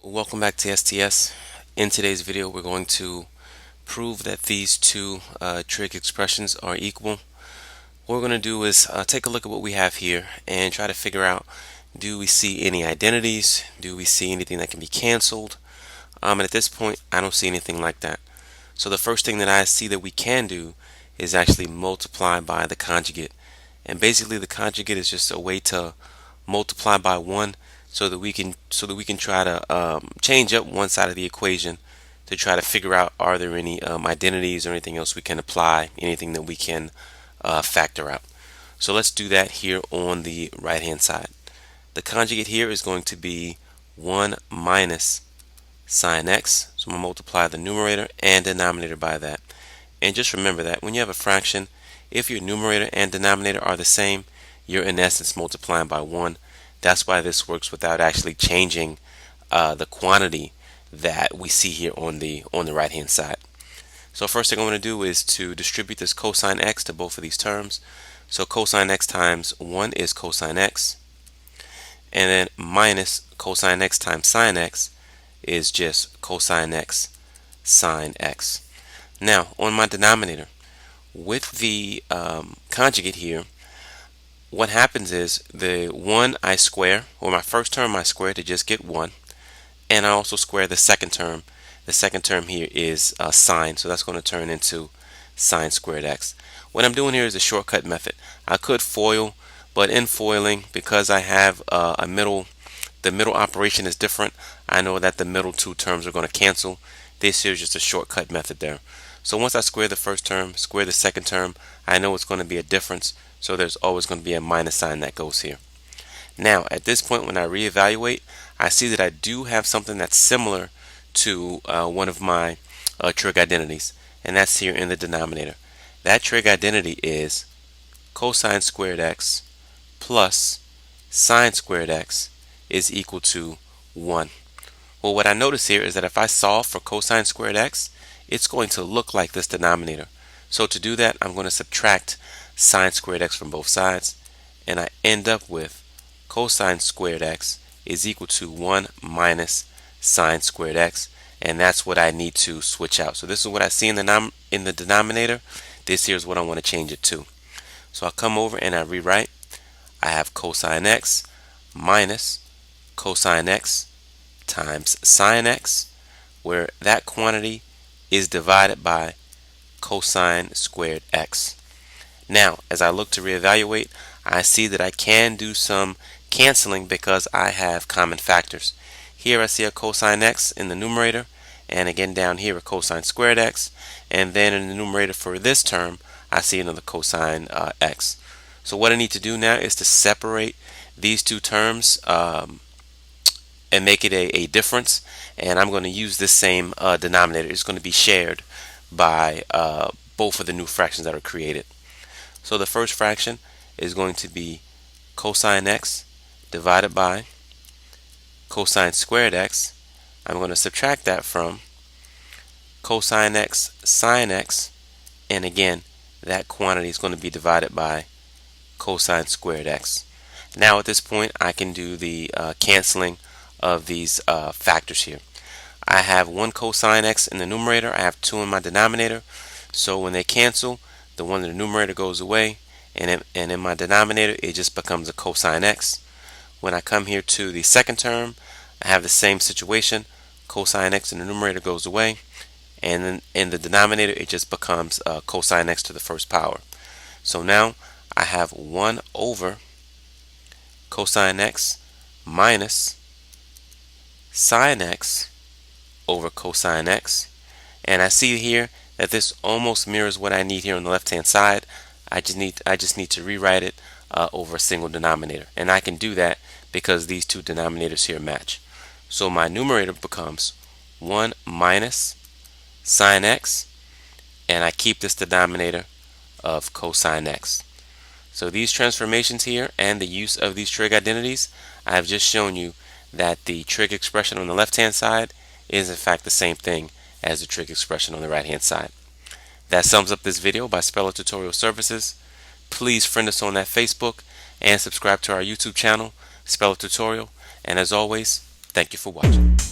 Welcome back to STS. In today's video, we're going to prove that these two trig expressions are equal. What we're going to do is take a look at what we have here and try to figure out, do we see any identities? Do we see anything that can be canceled? And at this point, I don't see anything like that. So the first thing that I see that we can do is actually multiply by the conjugate. And basically the conjugate is just a way to multiply by 1 so that we can try to change up one side of the equation to try to figure out, are there any identities or anything else we can apply, anything that we can factor out. So let's do that here on the right hand side. The conjugate here is going to be 1 minus sine x. So I'm going to multiply the numerator and denominator by that. And just remember that when you have a fraction, if your numerator and denominator are the same, you're in essence multiplying by 1. That's why this works without actually changing the quantity that we see here on the right hand side. So first thing I'm going to do is to distribute this cosine x to both of these terms. So cosine x times 1 is cosine x, and then minus cosine x times sine x is just cosine x sine x. Now on my denominator, with the conjugate here, what happens is the 1 I square, or my first term I square to just get 1, and I also square the second term. The second term here is sine, so that's going to turn into sine squared x. What I'm doing here is a shortcut method. I could FOIL, but in foiling, because I have the middle operation is different, I know that the middle two terms are going to cancel. This here is just a shortcut method there. So once I square the first term, square the second term, I know it's going to be a difference, so there's always going to be a minus sign that goes here. Now at this point, when I reevaluate, I see that I do have something that's similar to one of my trig identities, and that's here in the denominator. That trig identity is cosine squared x plus sine squared x is equal to 1. Well, what I notice here is that if I solve for cosine squared x, it's going to look like this denominator. So to do that, I'm going to subtract sine squared x from both sides, and I end up with cosine squared x is equal to 1 minus sine squared x, and that's what I need to switch out. So this is what I see in the denominator. This here is what I want to change it to. So I'll come over and I rewrite. I have cosine x minus cosine x times sine x, where that quantity is divided by cosine squared x. Now, as I look to reevaluate, I see that I can do some canceling because I have common factors. Here I see a cosine x in the numerator, and again down here a cosine squared x, and then in the numerator for this term I see another cosine x. So what I need to do now is to separate these two terms and make it a difference, and I'm going to use this same denominator. It's going to be shared by both of the new fractions that are created. So the first fraction is going to be cosine x divided by cosine squared x. I'm going to subtract that from cosine x sine x, and again that quantity is going to be divided by cosine squared x. Now at this point I can do the canceling of these factors here. I have 1 cosine x in the numerator, I have 2 in my denominator, so when they cancel, the one in the numerator goes away, and in my denominator it just becomes a cosine x. When I come here to the second term, I have the same situation. Cosine x in the numerator goes away, and then in the denominator it just becomes cosine x to the first power. So now I have 1 over cosine x minus sine x over cosine x, and I see here that this almost mirrors what I need here on the left hand side. I just need to rewrite it over a single denominator, and I can do that because these two denominators here match. So my numerator becomes 1 minus sine x, and I keep this denominator of cosine x. So these transformations here and the use of these trig identities, I have just shown you that the trig expression on the left hand side is in fact the same thing as the trig expression on the right hand side. That sums up this video by Speller Tutorial Services. Please friend us on that Facebook and subscribe to our YouTube channel, Speller Tutorial. And as always, thank you for watching.